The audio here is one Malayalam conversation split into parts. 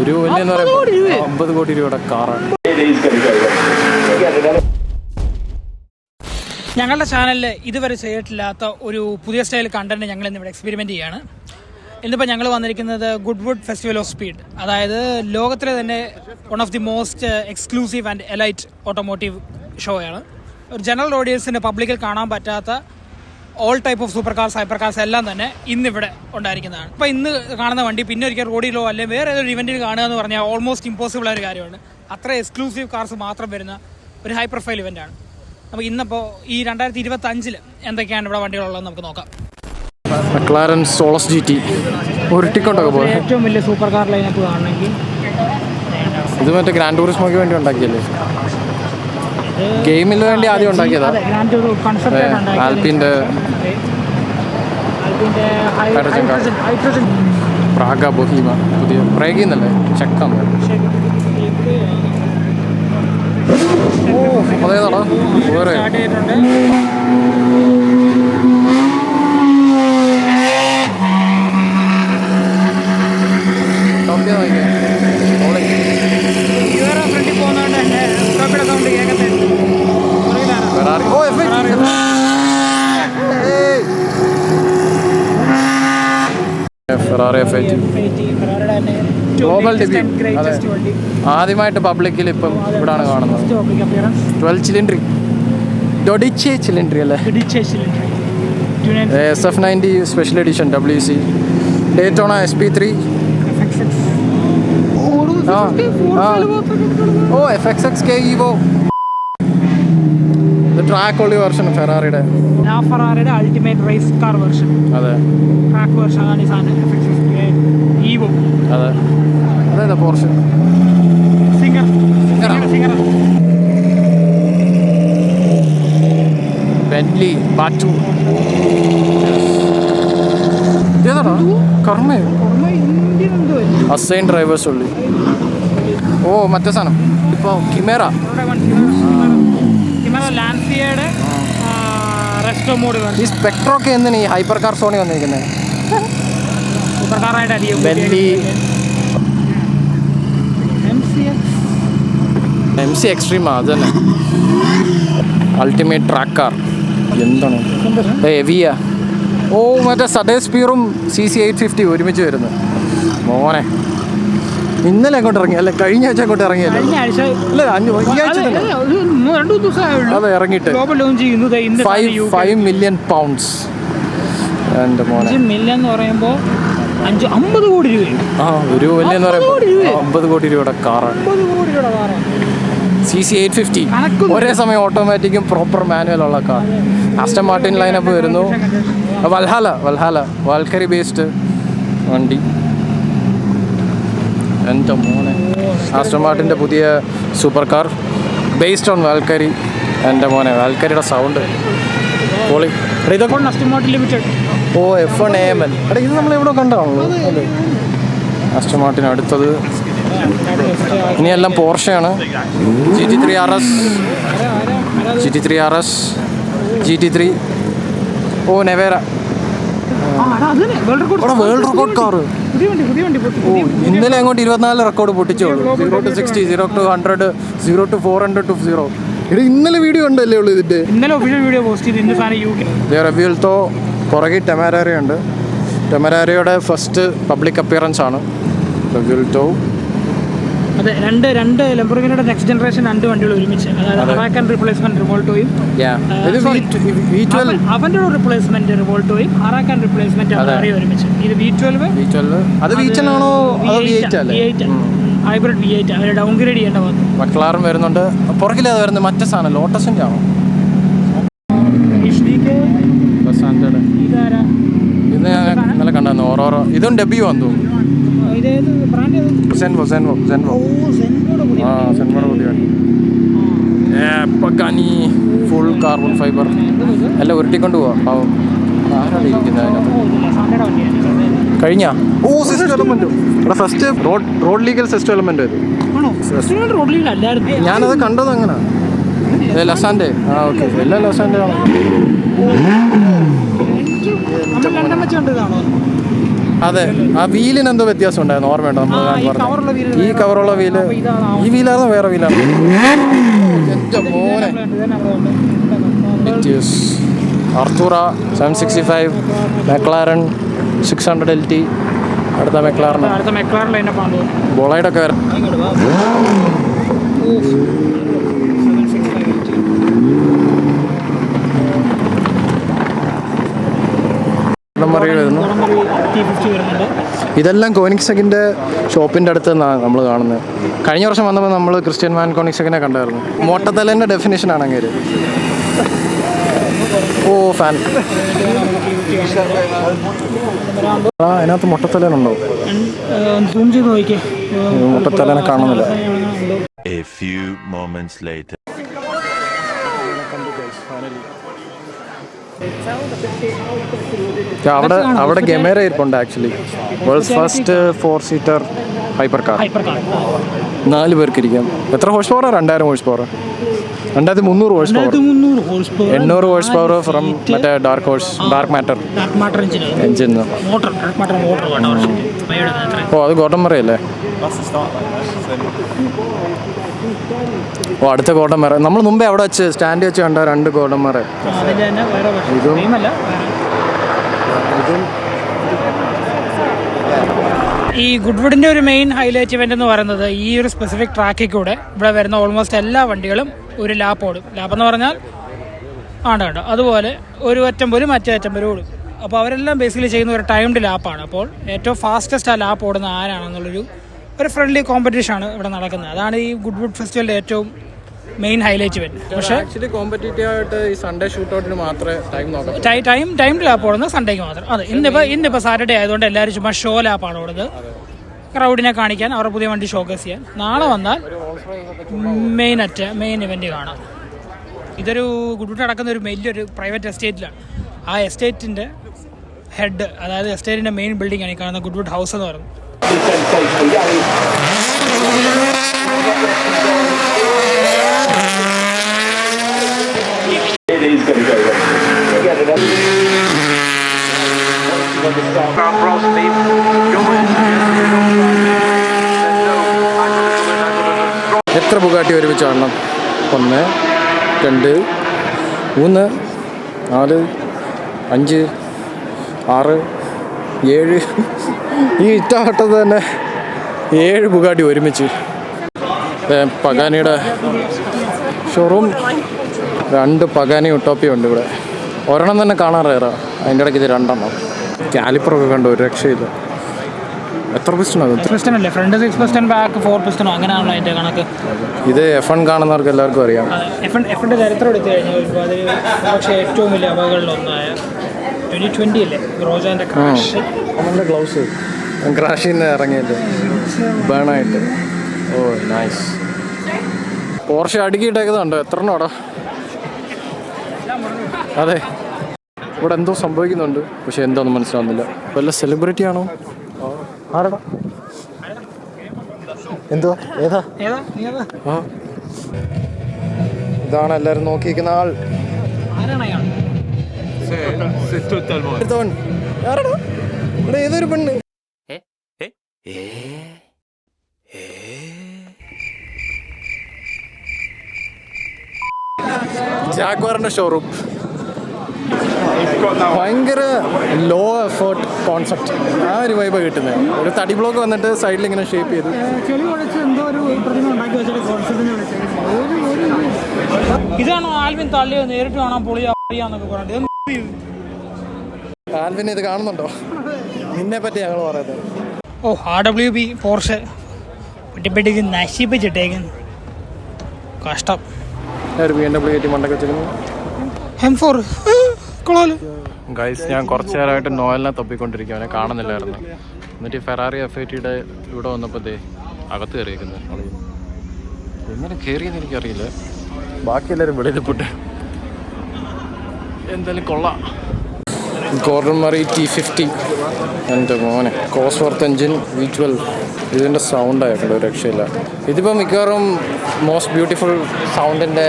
ഒരു വലിയ 50 കോടി രൂപയുടെ കാറാണ്. ഞങ്ങളുടെ ചാനലിൽ ഇതുവരെ ചെയ്തിട്ടില്ലാത്ത ഒരു പുതിയ സ്റ്റൈൽ കണ്ടന്റ് ഞങ്ങൾ ഇന്നിവിടെ എക്സ്പെരിമെൻ്റ് ചെയ്യാണ്. ഇന്നിപ്പോൾ ഞങ്ങൾ വന്നിരിക്കുന്നത് ഗുഡ്വുഡ് ഫെസ്റ്റിവൽ ഓഫ് സ്പീഡ്, അതായത് ലോകത്തിലെ തന്നെ one of the most exclusive and elite automotive ഷോയാണ്. ഒരു ജനറൽ ഓഡിയൻസിന് പബ്ലിക്കിൽ കാണാൻ പറ്റാത്ത all type of super cars, hyper cars എല്ലാം തന്നെ ഇന്നിവിടെ ഉണ്ടായിരിക്കുന്നതാണ്. ഇപ്പോൾ ഇന്ന് കാണുന്ന വണ്ടി പിന്നെ ഒരിക്കൽ റോഡിലോ അല്ലെങ്കിൽ വേറെ ഏതൊരു ഇവൻറ്റിൽ കാണുക എന്ന് പറഞ്ഞാൽ ഓൾമോസ്റ്റ് ഇമ്പോസിബിൾ ആയ ഒരു കാര്യമാണ്. അത്ര എക്സ്ക്ലൂസീവ് കാർസ് മാത്രം വരുന്ന ഒരു ഹൈ പ്രൊഫൈൽ ഇവൻ്റാണ്. നമുക്ക് ഇന്നിപ്പോൾ ഈ 2025 എന്തൊക്കെയാണ് ഇവിടെ വണ്ടികളുള്ളതെന്ന് നമുക്ക് നോക്കാം. McLaren Solus GT ഉരുട്ടിക്കൊണ്ടൊക്കെ പോലെ ഏറ്റവും വലിയ സൂപ്പർ കാർ ലൈനപ്പ് കാണണമെങ്കിൽ ഇത് മറ്റേ ഗ്രാൻഡ് ടൂറിസ്മോയ്ക്ക് വേണ്ടി ഉണ്ടാക്കിയല്ലേ, ഗെയിമിന് വേണ്ടി ആദ്യം ഉണ്ടാക്കിയതാ. ആൽപ്പിൻ്റെ പ്രാഗ ബൊഹീമ പുതിയ പ്രേഗിന്നല്ലേ ചെക്കം. അതേതാടാ വേറെ ഫെറാറി F80 ഗ്ലോബൽ ഡെബ്യൂ. അതെ, ആദ്യമായിട്ട് പബ്ലിക്കിൽ ഇപ്പം ഇവിടാണ് കാണുന്നത്. 12 സിലിണ്ടറി ഡൊഡിച്ചെ സിലിണ്ടറി അല്ലേ, SF90 special edition WC Daytona SP3 FXXK Evo. Track ഉള്ള വെർഷൻ ഫെറാറിയുടെ അൾട്ടിമേറ്റ് റേസ് കാർ വെർഷൻ. അതെ, ട്രാക്ക് വെർഷൻ ആണ് ഈ സാധനം. ഈവോ. അതെ, അതെ പോർഷൻ സിംഗർ. Bentley bat. ഏതാടാ കർമ്മ അസൈൻ ഡ്രൈവേഴ്സ് ഉള്ളി. ഓ മറ്റേ സാധനം ഇപ്പോൾ കിമേറ ലാൻസിയയുടെ റെസ്റ്റോ മോഡ്. ഈ സ്പെക്ട്രൊക്കെ എന്തിനാണ് ഈ ഹൈപ്പർ കാർ സോണി വന്നിരിക്കുന്നത്? സൂപ്പർ കാറായിട്ട് ബെന്റ്ലി MC എക്സ്ട്രീമാ, അത് തന്നെ അൾട്ടിമേറ്റ് ട്രാക്ക് കാർ. എന്താണ് ഹെവിയാ. ഓ മറ്റേ സഡേസ്പീറും CC850 ഒരുമിച്ച് വരുന്നു. മോനെ ഇന്നലെ അങ്ങോട്ട് ഇറങ്ങി അല്ലെ, കഴിഞ്ഞ ആഴ്ച അങ്ങോട്ട് ഇറങ്ങിയല്ലേ? അതെ, ഇറങ്ങിയിട്ട് 5 million pounds. എൻ്റെ മോനെ, മില്യൺ എന്ന് പറയുമ്പോൾ 50 കോടി രൂപ. ഒരു വലിയ 50 കോടി രൂപയുടെ കാറാണ്. CC850 ഒരേ സമയം ഓട്ടോമാറ്റിക്കും പ്രോപ്പർ മാനുവലുള്ള കാർ. ആസ്റ്റൺ മാർട്ടിൻ ലൈനപ്പ് വരുന്നു. വൽഹാല വാൽക്കരി ബേസ്ഡ് വണ്ടി. എൻ്റെ മോനെ, ആസ്റ്റൺ മാർട്ടിൻ്റെ പുതിയ സൂപ്പർ കാർ ബേസ്ഡ് ഓൺ വാൽക്കരി. എൻ്റെ മോനെ, വാൽക്കരിയുടെ സൗണ്ട് പൊളി. ഇതൊക്കെ ഓ F1 AML. എടാ ഇത് നമ്മളെവിടെ കണ്ടാണല്ലോ അല്ലേ? ആസ്റ്റൺ മാർട്ടിൻ അടുത്തത് ഇനിയെല്ലാം പോർഷയാണ്. GT3 RS GT3. ഓ നെവേര വേൾഡ് റെക്കോർഡ് കാറ്. ഓ ഇന്നലെ അങ്ങോട്ട് 24 record പൊട്ടിച്ചോളൂ. 0 to 60, 0 to 100, 0 to 400 to 0. ഇത് ഇന്നലെ വീഡിയോ ഉണ്ടല്ലേ ഉള്ളൂ ഇതിൻ്റെ. റിവ്യൂൽത്തോ പുറകെ ടെമറാരിയുണ്ട്. ടെമറാരിയുടെ ഫസ്റ്റ് പബ്ലിക് അപ്പിയറൻസ് ആണ് റിവ്യൂൽത്തോ. അതെ, രണ്ട് ലംബോർഗിനിയുടെ നെക്സ്റ്റ് ജനറേഷൻ 2 വണ്ടികൾ ഒരുമിച്ച്, അതായത് അറാക്കൻ റിപ്ലേസ്മെന്റ് റിവോൾട്ടോയും അവന്റെ റിപ്ലേസ്മെന്റ് റിവോൾട്ടോയും അറാക്കൻ റിപ്ലേസ്മെന്റ് ഒരുമിച്ച്. ഇത് V12 അത് V10 ആണോ അതോ V8 അല്ലേ? ഹൈബ്രിഡ് V8 അവരെ ഡൗൺഗ്രേഡ് ചെയ്യേണ്ട വന്നു. മക്ലാറും വരുന്നുണ്ട്. പുറകിൽ അത് വരുന്നത് മറ്റേ സാധനം ലോട്ടസിന്റെ ആണോ? ഇത് ഞാൻ ഇന്നലെ കണ്ടായിരുന്നു. ഓരോരോ ഇതും ഡെബ്യൂ വന്നു തോന്നുന്നു. ഫുൾ കാർബൺ ഫൈബർ എല്ലാം ഉരുട്ടിക്കൊണ്ട് പോവാം. പാവം ആരാണ് ഇരിക്കുന്നത് അതിനകത്ത്? കഴിഞ്ഞ സിസ്റ്റം എലമെന്റ് ഇവിടെ first road legal system element വരും. ഞാനത് കണ്ടത് അങ്ങനെ ലസാൻ്റെ. ഓക്കെ, എല്ലാം ലസാൻ്റെ ആണ്. അതെ, ആ വീലിന് എന്തോ വ്യത്യാസം ഉണ്ടായിരുന്നു, ഓർമ്മയുണ്ടോ? നമ്മൾ ഈ കവറുള്ള വീല്, ഈ വീലായിരുന്നു വേറെ വീലാണ്? എൻ്റെ മോനെ, അർത്തൂറ 765, മെക്ലാരൻ 600 LT, അടുത്ത മെക്ലാറിൻ്റെ ബൊളൈഡൊക്കെ വരാം. വരുന്നു. ഇതെല്ലാം കോനിക്സെഗിൻ്റെ ഷോപ്പിൻ്റെ അടുത്ത് നിന്നാണ് നമ്മൾ കാണുന്നത്. കഴിഞ്ഞ വർഷം വന്നപ്പോൾ നമ്മൾ ക്രിസ്ത്യൻ വാൻ കോനിക്സെഗിനെ കണ്ടായിരുന്നു. മൊട്ടത്തലേൻ്റെ ഡെഫിനേഷനാണ് അങ്ങനെ. ഓ ഫാൻ. അതിനകത്ത് മൊട്ടത്തലേനുണ്ടോ? മൊട്ടത്തലേനെ കാണുന്നില്ല. അവിടെ ഗമേര ഇരിപ്പുണ്ട്. Actually world's first 4-seater hyper car. 4 പേർക്ക് ഇരിക്കാം. എത്ര horse power? 2000 horse power, 2300 horse power, 800 horse power from മറ്റേ ഡാർക്ക് മാറ്റർ എഞ്ചിൻ. ഓ, അത് ഗോട്ടം മറയല്ലേ? ഓ, അടുത്ത ഗോട്ടം മറ. നമ്മൾ മുമ്പേ അവിടെ വെച്ച് സ്റ്റാൻഡ് വെച്ച് കണ്ട 2 ഗോട്ടം മറ. ഈ ഗുഡ്വുഡിൻ്റെ ഒരു മെയിൻ ഹൈലൈറ്റ് ഇവൻ്റ് എന്ന് പറയുന്നത് ഈ ഒരു സ്പെസിഫിക് ട്രാക്കിൽ കൂടെ ഇവിടെ വരുന്ന ഓൾമോസ്റ്റ് എല്ലാ വണ്ടികളും ഒരു ലാപ്പ് ഓടും. ലാപ്പ് എന്ന് പറഞ്ഞാൽ കണ്ടോ അതുപോലെ ഒരു അറ്റം പോലും മറ്റേ അറ്റം വരെ ഓടും. അപ്പോൾ അവരെല്ലാം ബേസിക്കലി ചെയ്യുന്ന ഒരു ടൈംഡ് ലാപ്പാണ്. അപ്പോൾ ഏറ്റവും ഫാസ്റ്റസ്റ്റ് ആ ലാപ്പ് ഓടുന്ന ആരാണെന്നുള്ളൊരു ഫ്രണ്ട്ലി കോമ്പറ്റീഷനാണ് ഇവിടെ നടക്കുന്നത്. അതാണ് ഈ ഗുഡ്വുഡ് ഫെസ്റ്റിവലിൻ്റെ ഏറ്റവും മെയിൻ ഹൈലൈറ്റ് ഇവന്റ്. പക്ഷേ ആക്ച്വലി കോമ്പറ്റീറ്റീവ് ആയിട്ട് ഈ സൺഡേ ഷൂട്ടൗട്ടിന് മാത്രമേ ടൈം നോക്കാം. ടൈം ലാപ്പ് ഓടുന്നത് സൺഡേക്ക് മാത്രം. അതെ, ഇന്നിപ്പോൾ സാറ്റർഡേ ആയതുകൊണ്ട് എല്ലാവരും ചുമ്മാ ഷോ ലാപ്പാണ് ഓടുന്നത്, ക്രൗഡിനെ കാണിക്കാൻ, അവരുടെ പുതിയ വണ്ടി ഷോക്കേസ് ചെയ്യാൻ. നാളെ വന്നാൽ മെയിൻ ഇവന്റ് കാണാം. ഇതൊരു ഗുഡ്വുഡ് നടക്കുന്ന ഒരു വലിയൊരു പ്രൈവറ്റ് എസ്റ്റേറ്റിലാണ്. ആ എസ്റ്റേറ്റിൻ്റെ ഹെഡ്, അതായത് എസ്റ്റേറ്റിൻ്റെ മെയിൻ ബിൽഡിംഗ് ആണ് ഈ കാണുന്ന ഗുഡ്വുഡ് ഹൗസ് എന്ന് പറയുന്നത്. എത്ര ബുഗാട്ടി ഒരുമിച്ച് കാണണം? 1, 2, 3, 4, 5, 6, 7. ഈ ഇറ്റപ്പെട്ടത് തന്നെ 7 ബുഗാട്ടി ഒരുമിച്ച്. പഗാനിയുടെ ഷോറൂം, 2 പഗാനി ഉട്ടോപ്പിയ ഉണ്ട് ഇവിടെ. ഒരെണ്ണം തന്നെ കാണാറേറെ, അതിൻ്റെ ഇടയ്ക്ക് ഇത് 2 എണ്ണം. കാലിപ്പറൊക്കെ കണ്ടു, ഒരു രക്ഷയില്ല. എത്ര പിസ്റ്റണോ? പിസ്റ്റണല്ലേ, ഫ്രണ്ട് 6 പിസ്റ്റൺ, ബാക്ക് 4 പിസ്റ്റണോ, അങ്ങനെയാണല്ലോ അതിൻ്റെ കണക്ക്. ഇത് F1 കാണുന്നവർക്ക് എല്ലാവർക്കും അറിയാം. F1ൻ്റെ ചരിത്രം എടുത്തു കഴിഞ്ഞാൽ അത് പക്ഷേ ഏറ്റവും വലിയ അപകടങ്ങളിലൊന്നായ 2020 അല്ലേ ഗ്രോജാൻ്റെ ക്രാഷ്. നമ്മുടെ ഗ്ലൗസ് ക്രാഷിൽ നിന്ന് ഇറങ്ങിയിട്ട് ബേണായിട്ട്. ഓ നൈസ്. പോർഷെ അടുക്കിയിട്ടേക്കുന്നുണ്ടോ? എത്ര എണ്ണോടാ? അതെ, ഇവിടെ എന്തോ സംഭവിക്കുന്നുണ്ട്, പക്ഷെ എന്താണെന്ന് മനസ്സിലാവുന്നില്ല. വല്ല സെലിബ്രിറ്റി ആണോ? ആരടാ? എന്തോ ഏതാ? ആ, ഇതാണ് എല്ലാവരും നോക്കിയിരിക്കുന്ന ആൾ. ഇവിടെ ഏതൊരു പെണ്ണ്. ജാഗ്വാറിന്റെ ഷോറൂം. ഭയങ്കര ലോ എഫേർട്ട് കോൺസെപ്റ്റ്. ആ ഒരു വൈബ് കിട്ടുന്നത്. ഒരു തടി ബ്ലോക്ക് വന്നിട്ട് സൈഡിൽ ഇങ്ങനെ ഷേപ്പ് ചെയ്ത് ഇതാണോ ആൽവിൻ തള്ളിയത്? നേരിട്ട് കാണാൻ പൊളിയാന്നൊക്കെ പറഞ്ഞിട്ട്. ആൽവിൻ ഇത് കാണുന്നുണ്ടോ? നിന്നെ പറ്റി ഞങ്ങൾ പറയുന്നത്. ഓ, RWB പോർഷെ പെട്ടിപ്പെട്ടിക്ക് നശിപ്പിച്ചിട്ടേക്കും. കഷ്ടം. BMW മണ്ടൊക്കെ വെച്ചിരുന്നു. M4 ഗൈസ്, ഞാൻ കുറച്ച് നേരമായിട്ട് നോയലിനെ തപ്പിക്കൊണ്ടിരിക്കും, അവനെ കാണുന്നില്ലായിരുന്നു. എന്നിട്ട് ഫെറാറി F80 ഇവിടെ വന്നപ്പോൾ അകത്ത് കയറിയിരിക്കുന്നത്. എങ്ങനെ കയറിയെന്ന് എനിക്കറിയില്ല. ബാക്കി എല്ലാവരും വെളിയിൽപ്പെട്ട്. എന്തായാലും കൊള്ളാം. ഗോർഡൻ മറി T50. എൻ്റെ മോനെ, കോസ്വർത്ത് എഞ്ചിൻ V12. ഇതിൻ്റെ സൗണ്ട് ആയിട്ടുണ്ട്, ഒരു രക്ഷയില്ല. ഇതിപ്പോൾ മിക്കവാറും മോസ്റ്റ് ബ്യൂട്ടിഫുൾ സൗണ്ടിൻ്റെ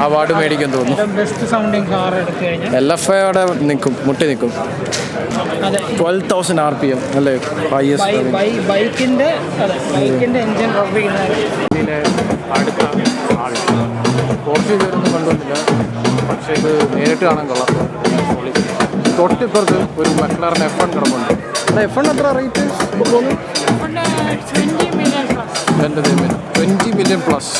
അവാർഡ് മേടിക്കാൻ തോന്നുന്നു. ബെസ്റ്റ് സൗണ്ടിങ് കാർ എടുത്തു കഴിഞ്ഞാൽ LFA അവിടെ നിൽക്കും, മുട്ടി നിൽക്കും. അതെ, 12,000 RPM അല്ലേ ഹൈയസ്റ്റ്. ബൈക്കിൻ്റെ എൻജിൻ ഇതിലെ അടുത്ത ആൾ കുറച്ച് ഇതൊന്നും കണ്ടുകൊണ്ടില്ല, പക്ഷേ ഇത് നേരിട്ട് കാണാൻ കൊള്ളാം. തൊട്ടിപ്പുറത്ത് ഒരു McLaren F1 കിടപ്പുണ്ട്. F1 എത്ര റേറ്റ് തോന്നുന്നു? 20 million പ്ലസ്.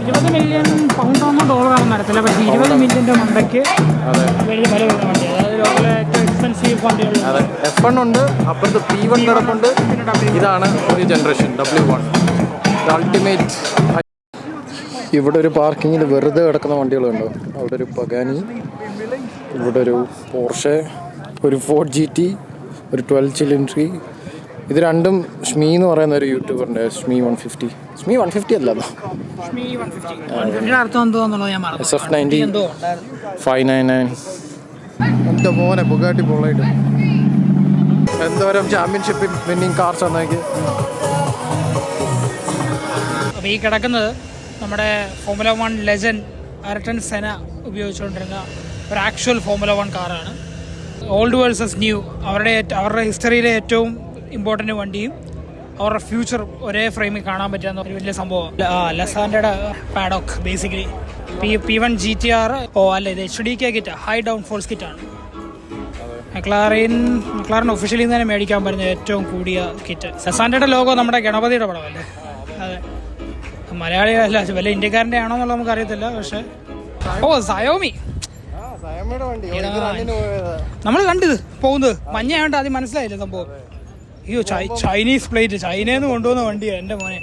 20 മില്യൺ പൗണ്ടാണോ ഡോളറാണെന്ന് അറിയത്തില്ല, പക്ഷേ 20 മില്യൻ്റെ മണ്ടയ്ക്ക് വലിയ വില വരുന്ന വണ്ടി. അതായത് ലോകത്തിലെ ഏറ്റവും എക്സ്പെൻസീവ് വണ്ടികൾ. അതെ, F1 ഉണ്ട്, അപ്പുറത്ത് P1 കിടപ്പുണ്ട്. ഇതാണ് ഒരു ജനറേഷൻ W1 അൾട്ടിമേറ്റ്. ഇവിടെ ഒരു പാർക്കിങ്ങിൽ വെറുതെ കിടക്കുന്ന വണ്ടികളുണ്ടോ? അവിടെ ഒരു പഗാനി, ഇവിടെ ഒരു പോർഷെ, ഒരു Ford GT, ഒരു 12 സിലിണ്ടറി. ഇത് രണ്ടും ഷ്മീ എന്ന് പറയുന്ന ഒരു യൂട്യൂബറിൻ്റെ ഷ്മീ 150. ഷ്മീ 150 അല്ല, SF90 599. എൻ്റെ മോനെ ബുഗാട്ടി പൊള്ളായിട്ട് എന്തോരം ചാമ്പ്യൻഷിപ്പ് വിന്നിങ് കാർസ് ആണെന്നൊക്കെ. അപ്പോൾ ഈ കിടക്കുന്നത് നമ്മുടെ ഫോമുല 1 ലെജൻഡ് അയർട്ടൺ സെന ഉപയോഗിച്ചുകൊണ്ടിരുന്ന ഒരു ആക്ച്വൽ ഫോമുല 1 കാറാണ്. ഓൾഡ് വേഴ്സസ് ന്യൂ, അവരുടെ ഹിസ്റ്ററിയിലെ ഏറ്റവും ഇമ്പോർട്ടൻ്റ് വണ്ടിയും അവരുടെ ഫ്യൂച്ചർ ഒരേ ഫ്രെയിമിൽ കാണാൻ പറ്റുന്ന ഒരു വലിയ സംഭവം. ലസാൻഡയുടെ പാഡോക്ക് ബേസിക്കലി P1 GTR അല്ല, ഇത് HDK kit, high downforce കിറ്റാണ്. മെക്ലാറിൻ ഒഫീഷ്യലിൽ നിന്ന് തന്നെ മേടിക്കാൻ പറ്റുന്ന ഏറ്റവും കൂടിയ കിറ്റ്. ലസാൻഡയുടെ ലോഗോ നമ്മുടെ ഗണപതിയുടെ പടമല്ലേ? അതെ, മലയാളികളല്ല, വല്ല ഇന്ത്യക്കാരൻ്റെ ആണോ എന്നുള്ളത് നമുക്കറിയത്തില്ല. പക്ഷേ സയോമി നമ്മൾ കണ്ടത് പോകുന്നത് മഞ്ഞയായോണ്ട് ആദ്യം മനസ്സിലായില്ല സംഭവം. അയ്യോ, ചൈനീസ് പ്ലേറ്റ്, ചൈനയിൽ നിന്ന് കൊണ്ടുവന്ന വണ്ടിയാണ് എൻ്റെ മോനെ.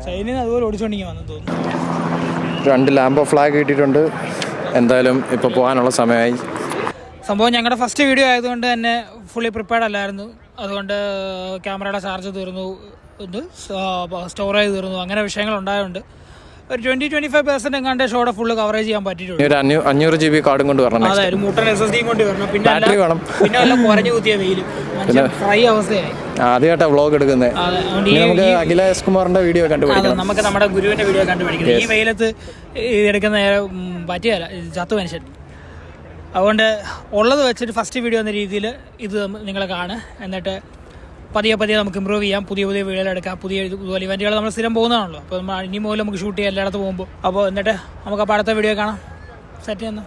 ചൈനയിൽ നിന്ന് അതുപോലെ ഓടിച്ചോണ്ടിങ്ങനെ വന്നു തോന്നുന്നു. 2 ലാംബോ ഫ്ലാഗ് കിട്ടിയിട്ടുണ്ട്. എന്തായാലും ഇപ്പോൾ പോകാനുള്ള സമയമായി. സംഭവം ഞങ്ങളുടെ ഫസ്റ്റ് വീഡിയോ ആയതുകൊണ്ട് തന്നെ ഫുള്ളി പ്രിപ്പയർഡ് അല്ലായിരുന്നു. അതുകൊണ്ട് ക്യാമറയുടെ ചാർജ് തീർന്നു, സ്റ്റോറേജ് തീർന്നു, അങ്ങനെ വിഷയങ്ങൾ ഉണ്ടായതുകൊണ്ട് ഒരു 20-25% എങ്ങാണ്ട് ഷോടെ ഫുള്ള് കവറേജ് ചെയ്യാൻ പറ്റിയിട്ടുണ്ട്. 500 GB കാർഡും കൊണ്ട് വരണം. അതെ, ഒരു മൂട്ടർ SSD കൊണ്ട് വരണം. പിന്നെ ബാറ്ററി വേണം. പിന്നെ വല്ല കുറഞ്ഞു കുത്തിയ വെയിലും ഫ്രൈ അവസ്ഥയായി. ആദ്യമായിട്ടാണ് വ്ളോഗ് എടുക്കുന്നത്. നമുക്ക് അഖില എസ് കുമാറിന്റെ വീഡിയോ കണ്ടുപിടിക്കണം. നമുക്ക് നമ്മുടെ ഗുരുവിന്റെ വീഡിയോ കണ്ടുപിടിക്കണം. ഈ വെയിലത്ത് എടുക്കുന്ന പറ്റിയല്ല, ചത്തു മനുഷ്യൻ. അതുകൊണ്ട് ഉള്ളത് വെച്ചിട്ട് ഫസ്റ്റ് വീഡിയോ എന്ന രീതിയിൽ ഇത് നിങ്ങൾ കാണുക. എന്നിട്ട് പതിയെ നമുക്ക് ഇമ്പ്രൂവ് ചെയ്യാം, പുതിയ വീഡിയോകൾ എടുക്കാം, പുതിയ ഇതുപോലെ ഇവന്റുകൾ നമ്മൾ സ്ഥിരം പോകുന്നതാണല്ലോ. അപ്പോൾ ഇനി മുതൽ നമുക്ക് ഷൂട്ട് ചെയ്യാം എല്ലായിടത്ത് പോകുമ്പോൾ. അപ്പോൾ എന്നിട്ട് നമുക്ക് അപ്പോൾ അടുത്ത വീഡിയോ കാണാം. സെറ്റ് ചെയ്യുന്നു.